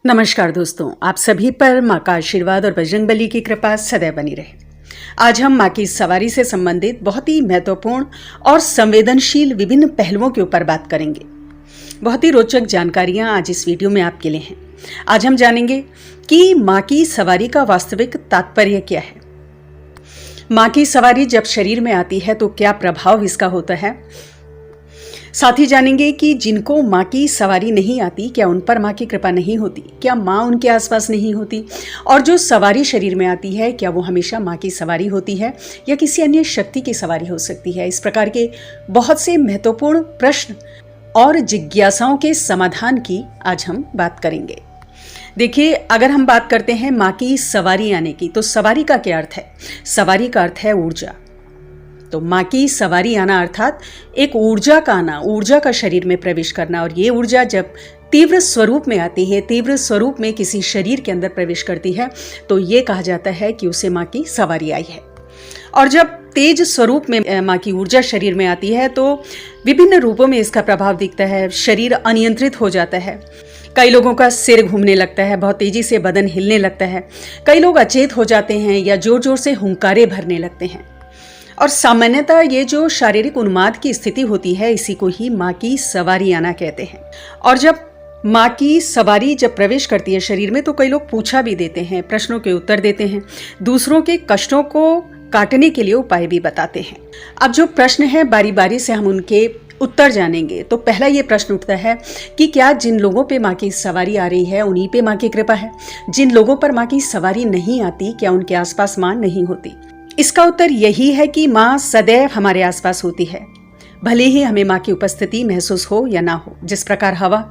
नमस्कार दोस्तों, आप सभी पर माँ का आशीर्वाद और बजरंगबली की कृपा सदैव बनी रहे। आज हम माँ की सवारी से संबंधित बहुत ही महत्वपूर्ण और संवेदनशील विभिन्न पहलुओं के ऊपर बात करेंगे। बहुत ही रोचक जानकारियाँ आज इस वीडियो में आपके लिए हैं। आज हम जानेंगे कि माँ की सवारी का वास्तविक तात्पर्य क्या है। माँ की सवारी जब शरीर में आती है तो क्या प्रभाव इसका होता है। साथ ही जानेंगे कि जिनको माँ की सवारी नहीं आती, क्या उन पर माँ की कृपा नहीं होती, क्या माँ उनके आसपास नहीं होती, और जो सवारी शरीर में आती है क्या वो हमेशा माँ की सवारी होती है या किसी अन्य शक्ति की सवारी हो सकती है। इस प्रकार के बहुत से महत्वपूर्ण प्रश्न और जिज्ञासाओं के समाधान की आज हम बात करेंगे। देखिए, अगर हम बात करते हैं माँ की सवारी आने की, तो सवारी का क्या अर्थ है। सवारी का अर्थ है ऊर्जा। तो माँ की सवारी आना अर्थात एक ऊर्जा का आना, ऊर्जा का शरीर में प्रवेश करना। और ये ऊर्जा जब तीव्र स्वरूप में आती है, तीव्र स्वरूप में किसी शरीर के अंदर प्रवेश करती है, तो ये कहा जाता है कि उसे माँ की सवारी आई है। और जब तेज स्वरूप में माँ की ऊर्जा शरीर में आती है तो विभिन्न रूपों में इसका प्रभाव दिखता है। शरीर अनियंत्रित हो जाता है, कई लोगों का सिर घूमने लगता है, बहुत तेजी से बदन हिलने लगता है, कई लोग अचेत हो जाते हैं या जोर जोर से हुंकारे भरने लगते हैं। और सामान्यतः ये जो शारीरिक उन्माद की स्थिति होती है, इसी को ही माँ की सवारी आना कहते हैं। और जब माँ की सवारी जब प्रवेश करती है शरीर में तो कई लोग पूछा भी देते हैं, प्रश्नों के उत्तर देते हैं, दूसरों के कष्टों को काटने के लिए उपाय भी बताते हैं। अब जो प्रश्न है बारी बारी से हम उनके उत्तर जानेंगे। तो पहला ये प्रश्न उठता है कि क्या जिन लोगों पे माँ की सवारी आ रही है उन्हीं पे माँ की कृपा है। जिन लोगों पर माँ की सवारी नहीं आती, क्या उनके आसपास माँ नहीं होती। इसका उत्तर यही है कि माँ सदैव हमारे आसपास होती है, भले ही हमें माँ की उपस्थिति महसूस हो या ना हो। जिस प्रकार हवा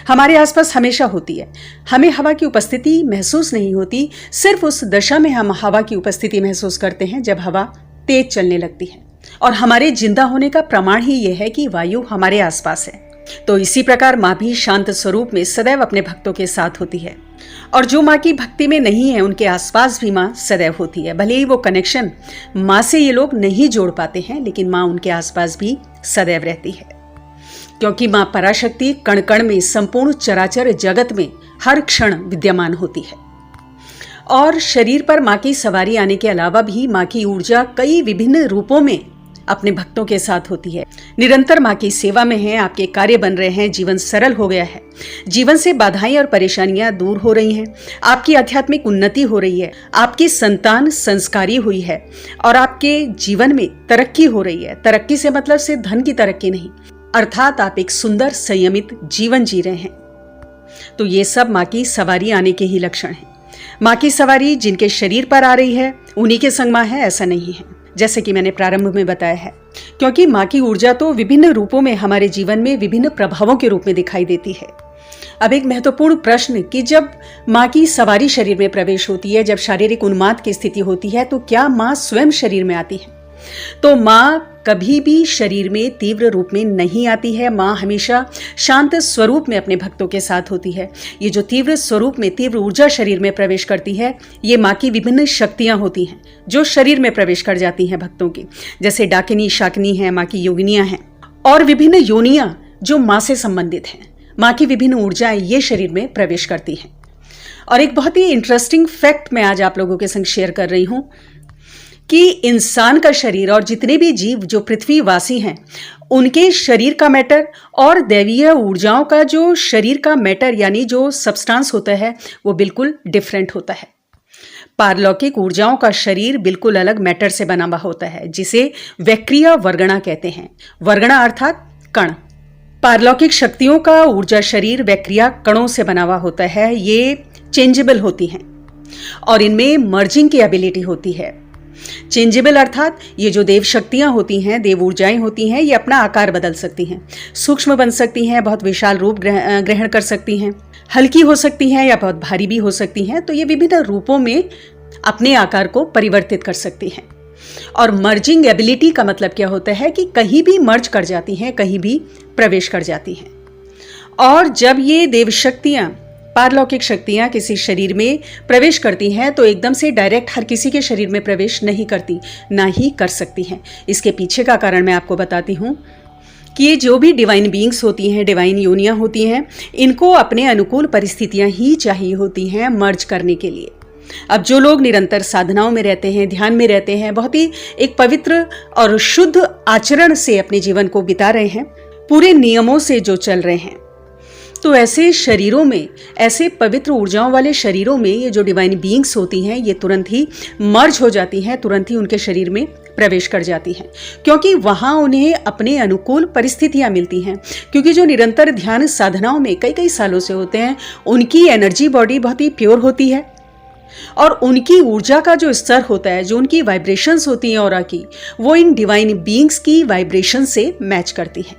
हमारे आसपास हमेशा होती है, हमें हवा की उपस्थिति महसूस नहीं होती, सिर्फ उस दशा में हम हवा की उपस्थिति महसूस करते हैं जब हवा तेज चलने लगती है। और हमारे जिंदा होने का प्रमाण ही यह है कि वायु हमारे आसपास है। तो इसी प्रकार माँ भी शांत स्वरूप में सदैव अपने भक्तों के साथ होती है। और जो माँ की भक्ति में नहीं है उनके आसपास भी माँ सदैव होती है। भले ही वो कनेक्शन माँ से ये लोग नहीं जोड़ पाते हैं, लेकिन माँ उनके आसपास भी सदैव रहती है, क्योंकि माँ पराशक्ति कण कण में, संपूर्ण चराचर जगत में हर क्षण विद्यमान होती है। और शरीर पर माँ की सवारी आने के अलावा भी माँ की ऊर्जा कई विभिन्न रूपों में अपने भक्तों के साथ होती है। निरंतर माँ की सेवा में है, आपके कार्य बन रहे हैं, जीवन सरल हो गया है, जीवन से बाधाएं और परेशानियां दूर हो रही हैं, आपकी आध्यात्मिक उन्नति हो रही है, आपकी संतान संस्कारी हुई है और आपके जीवन में तरक्की हो रही है। तरक्की से मतलब सिर्फ धन की तरक्की नहीं, अर्थात आप एक सुंदर संयमित जीवन जी रहे हैं। तो ये सब माँ की सवारी आने के ही लक्षण हैं। माँ की सवारी जिनके शरीर पर आ रही है उन्हीं के संग माँ है, ऐसा नहीं है, जैसे कि मैंने प्रारंभ में बताया है। क्योंकि माँ की ऊर्जा तो विभिन्न रूपों में हमारे जीवन में विभिन्न प्रभावों के रूप में दिखाई देती है। अब एक महत्वपूर्ण प्रश्न कि जब माँ की सवारी शरीर में प्रवेश होती है, जब शारीरिक उन्माद की स्थिति होती है, तो क्या माँ स्वयं शरीर में आती है। तो माँ कभी भी शरीर में तीव्र रूप में नहीं आती है। माँ हमेशा शांत स्वरूप में अपने भक्तों के साथ होती है। ये जो तीव्र स्वरूप में तीव्र ऊर्जा शरीर में प्रवेश करती है, ये माँ की विभिन्न शक्तियाँ होती हैं जो शरीर में प्रवेश कर जाती हैं भक्तों की, जैसे डाकिनी, शाकिनी है, माँ की योगिनियाँ हैं, और विभिन्न योनियाँ जो माँ से संबंधित हैं। माँ की विभिन्न ऊर्जाएं ये शरीर में प्रवेश करती हैं। और एक बहुत ही इंटरेस्टिंग फैक्ट मैं आज आप लोगों के संग शेयर कर रही हूँ कि इंसान का शरीर और जितने भी जीव जो पृथ्वीवासी हैं उनके शरीर का मैटर और दैवीय ऊर्जाओं का जो शरीर का मैटर यानी जो सब्सटेंस होता है वो बिल्कुल डिफरेंट होता है। पारलौकिक ऊर्जाओं का शरीर बिल्कुल अलग मैटर से बना हुआ होता है, जिसे वैक्रिया वर्गणा कहते हैं। वर्गणा अर्थात कण। पारलौकिक शक्तियों का ऊर्जा शरीर वैक्रिया कणों से बना हुआ होता है। ये चेंजेबल होती हैं और इनमें मर्जिंग की एबिलिटी होती है। चेंजेबल अर्थात ये जो देव शक्तियां होती हैं, देव ऊर्जाएं होती हैं, ये अपना आकार बदल सकती हैं, सूक्ष्म बन सकती हैं, बहुत विशाल रूप ग्रहण कर सकती हैं, हल्की हो सकती हैं या बहुत भारी भी हो सकती हैं। तो ये विभिन्न रूपों में अपने आकार को परिवर्तित कर सकती हैं। और मर्जिंग एबिलिटी का मतलब क्या होता है कि कहीं भी मर्ज कर जाती हैं, कहीं भी प्रवेश कर जाती हैं। और जब ये देव शक्तियां, पारलौकिक शक्तियां किसी शरीर में प्रवेश करती हैं तो एकदम से डायरेक्ट हर किसी के शरीर में प्रवेश नहीं करती, ना ही कर सकती हैं। इसके पीछे का कारण मैं आपको बताती हूँ। कि ये जो भी डिवाइन बीइंग्स होती हैं, डिवाइन योनियां होती हैं, इनको अपने अनुकूल परिस्थितियां ही चाहिए होती हैं मर्ज करने के लिए। अब जो लोग निरंतर साधनाओं में रहते हैं, ध्यान में रहते हैं, बहुत ही एक पवित्र और शुद्ध आचरण से अपने जीवन को बिता रहे हैं, पूरे नियमों से जो चल रहे हैं, तो ऐसे शरीरों में, ऐसे पवित्र ऊर्जाओं वाले शरीरों में ये जो डिवाइन बीइंग्स होती हैं, ये तुरंत ही मर्ज हो जाती हैं, तुरंत ही उनके शरीर में प्रवेश कर जाती हैं, क्योंकि वहाँ उन्हें अपने अनुकूल परिस्थितियाँ मिलती हैं। क्योंकि जो निरंतर ध्यान साधनाओं में कई कई सालों से होते हैं, उनकी एनर्जी बॉडी बहुत ही प्योर होती है और उनकी ऊर्जा का जो स्तर होता है, जो उनकी वाइब्रेशंस होती हैं ऑरा की, वो इन डिवाइन बीइंग्स की वाइब्रेशन से मैच करती हैं।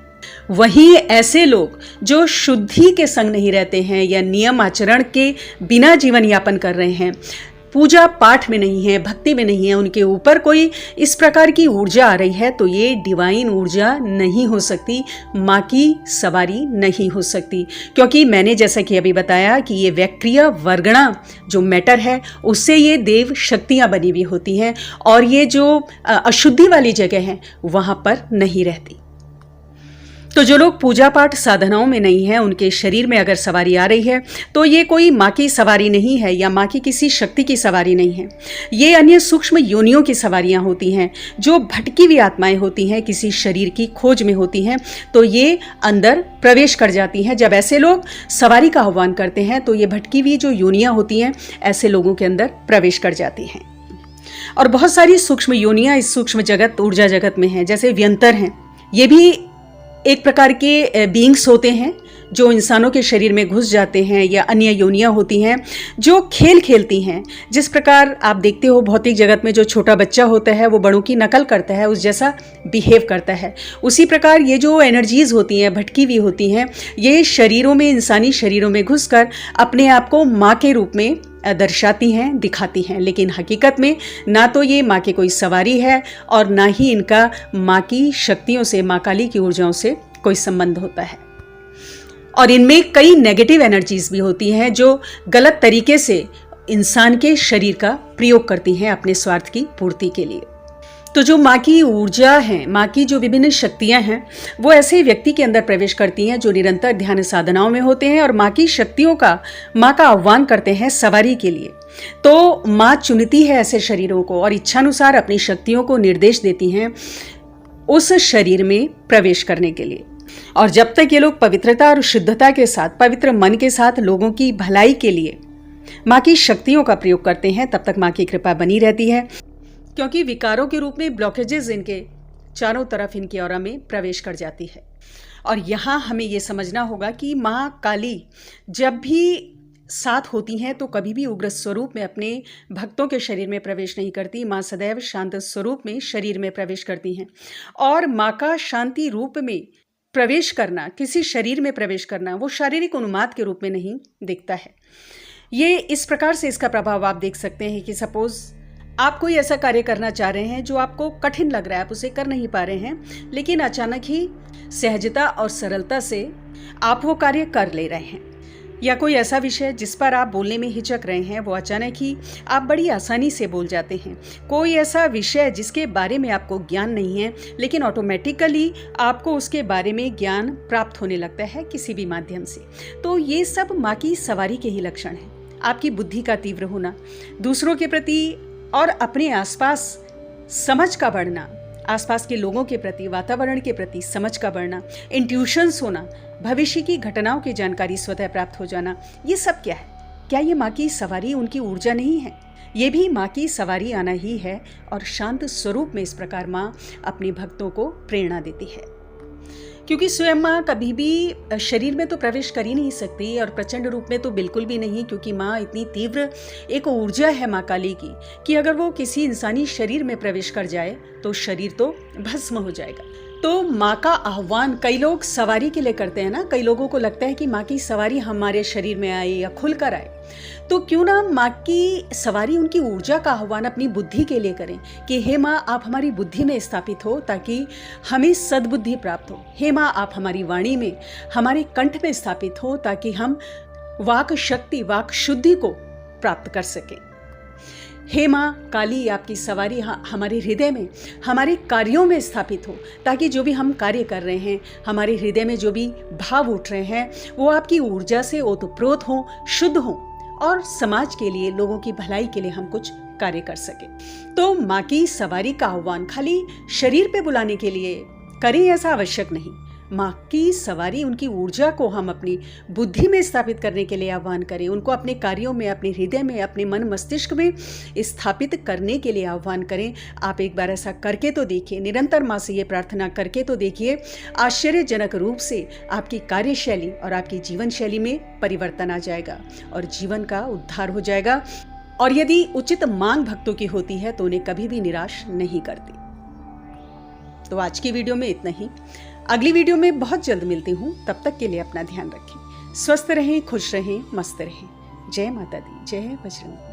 वहीं ऐसे लोग जो शुद्धि के संग नहीं रहते हैं या नियम आचरण के बिना जीवन यापन कर रहे हैं, पूजा पाठ में नहीं है, भक्ति में नहीं है, उनके ऊपर कोई इस प्रकार की ऊर्जा आ रही है, तो ये डिवाइन ऊर्जा नहीं हो सकती, माँ की सवारी नहीं हो सकती। क्योंकि मैंने जैसा कि अभी बताया कि ये वैक्रिया वर्गणा जो मैटर है, उससे ये देव शक्तियाँ बनी हुई होती हैं और ये जो अशुद्धि वाली जगह है वहाँ पर नहीं रहती। तो जो लोग पूजा पाठ साधनाओं में नहीं है, उनके शरीर में अगर सवारी आ रही है, तो ये कोई माँ की सवारी नहीं है या माँ की किसी शक्ति की सवारी नहीं है। ये अन्य सूक्ष्म योनियों की सवारियाँ होती हैं, जो भटकी हुई आत्माएं होती हैं, किसी शरीर की खोज में होती हैं, तो ये अंदर प्रवेश कर जाती हैं। जब ऐसे लोग सवारी का आह्वान करते हैं, तो ये भटकी हुई जो योनियाँ होती हैं, ऐसे लोगों के अंदर प्रवेश कर जाती हैं। और बहुत सारी सूक्ष्म योनियाँ इस सूक्ष्म जगत, ऊर्जा जगत में हैं, जैसे व्यंतर हैं। ये भी एक प्रकार के बीइंग्स होते हैं जो इंसानों के शरीर में घुस जाते हैं, या अन्य योनियां होती हैं जो खेल खेलती हैं। जिस प्रकार आप देखते हो भौतिक जगत में जो छोटा बच्चा होता है वो बड़ों की नकल करता है, उस जैसा बिहेव करता है, उसी प्रकार ये जो एनर्जीज होती हैं, भटकी हुई होती हैं, ये शरीरों में, इंसानी शरीरों में घुसकर अपने आप को माँ के रूप में दर्शाती हैं, दिखाती हैं। लेकिन हकीकत में ना तो ये माँ की कोई सवारी है और ना ही इनका माँ की शक्तियों से, माँ काली की ऊर्जाओं से कोई संबंध होता है। और इनमें कई नेगेटिव एनर्जीज भी होती हैं जो गलत तरीके से इंसान के शरीर का प्रयोग करती हैं अपने स्वार्थ की पूर्ति के लिए। तो जो माँ की ऊर्जा है, माँ की जो विभिन्न शक्तियाँ हैं, वो ऐसे व्यक्ति के अंदर प्रवेश करती हैं जो निरंतर ध्यान साधनाओं में होते हैं और माँ की शक्तियों का, माँ का आह्वान करते हैं सवारी के लिए। तो माँ चुनती है ऐसे शरीरों को और इच्छानुसार अपनी शक्तियों को निर्देश देती हैं उस शरीर में प्रवेश करने के लिए। और जब तक ये लोग पवित्रता और शुद्धता के साथ, पवित्र मन के साथ लोगों की भलाई के लिए माँ की शक्तियों का प्रयोग करते हैं, तब तक माँ की कृपा बनी रहती है। क्योंकि विकारों के रूप में ब्लॉकेजेस इनके चारों तरफ, इनकी ऑरा में प्रवेश कर जाती है। और यहाँ हमें ये समझना होगा कि माँ काली जब भी साथ होती हैं तो कभी भी उग्र स्वरूप में अपने भक्तों के शरीर में प्रवेश नहीं करती। माँ सदैव शांत स्वरूप में शरीर में प्रवेश करती हैं। और माँ का शांति रूप में प्रवेश करना, किसी शरीर में प्रवेश करना, वो शारीरिक उन्माद के रूप में नहीं दिखता है। ये इस प्रकार से इसका प्रभाव आप देख सकते हैं कि सपोज आप कोई ऐसा कार्य करना चाह रहे हैं जो आपको कठिन लग रहा है, आप उसे कर नहीं पा रहे हैं, लेकिन अचानक ही सहजता और सरलता से आप वो कार्य कर ले रहे हैं। या कोई ऐसा विषय जिस पर आप बोलने में हिचक रहे हैं, वो अचानक ही आप बड़ी आसानी से बोल जाते हैं। कोई ऐसा विषय जिसके बारे में आपको ज्ञान नहीं है, लेकिन ऑटोमेटिकली आपको उसके बारे में ज्ञान प्राप्त होने लगता है किसी भी माध्यम से। तो ये सब माँ की सवारी के ही लक्षण हैं। आपकी बुद्धि का तीव्र होना, दूसरों के प्रति और अपने आसपास समझ का बढ़ना, आसपास के लोगों के प्रति, वातावरण के प्रति समझ का बढ़ना, इंट्यूशंस होना, भविष्य की घटनाओं की जानकारी स्वतः प्राप्त हो जाना, ये सब क्या है? क्या ये माँ की सवारी उनकी ऊर्जा नहीं है? ये भी माँ की सवारी आना ही है। और शांत स्वरूप में इस प्रकार माँ अपने भक्तों को प्रेरणा देती है। क्योंकि स्वयं माँ कभी भी शरीर में तो प्रवेश कर ही नहीं सकती और प्रचंड रूप में तो बिल्कुल भी नहीं, क्योंकि माँ इतनी तीव्र एक ऊर्जा है माँ काली की कि अगर वो किसी इंसानी शरीर में प्रवेश कर जाए तो शरीर तो भस्म हो जाएगा। तो माँ का आह्वान कई लोग सवारी के लिए करते हैं ना। कई लोगों को लगता है कि माँ की सवारी हमारे शरीर में आए या खुलकर आए, तो क्यों ना माँ की सवारी, उनकी ऊर्जा का आह्वान अपनी बुद्धि के लिए करें कि हे माँ, आप हमारी बुद्धि में स्थापित हो ताकि हमें सद्बुद्धि प्राप्त हो। हे माँ, आप हमारी वाणी में, हमारे कंठ में स्थापित हो ताकि हम वाक शक्ति, वाक शुद्धि को प्राप्त कर सकें। हे माँ काली, आपकी सवारी हमारे हृदय में, हमारे कार्यों में स्थापित हो, ताकि जो भी हम कार्य कर रहे हैं, हमारे हृदय में जो भी भाव उठ रहे हैं, वो आपकी ऊर्जा से ओतप्रोत हों, शुद्ध हों और समाज के लिए, लोगों की भलाई के लिए हम कुछ कार्य कर सके। तो माँ की सवारी का आह्वान खाली शरीर पे बुलाने के लिए करें ऐसा आवश्यक नहीं। माँ की सवारी, उनकी ऊर्जा को हम अपनी बुद्धि में स्थापित करने के लिए आह्वान करें, उनको अपने कार्यों में, अपने हृदय में, अपने मन मस्तिष्क में स्थापित करने के लिए आह्वान करें। आप एक बार ऐसा करके तो देखिए, निरंतर माँ से ये प्रार्थना करके तो देखिए, आश्चर्यजनक रूप से आपकी कार्यशैली और आपकी जीवन शैली में परिवर्तन आ जाएगा और जीवन का उद्धार हो जाएगा। और यदि उचित मांग भक्तों की होती है तो उन्हें कभी भी निराश नहीं करती। तो आज की वीडियो में इतना ही। अगली वीडियो में बहुत जल्द मिलती हूँ। तब तक के लिए अपना ध्यान रखें, स्वस्थ रहें, खुश रहें, मस्त रहें। जय माता दी, जय बजरंग।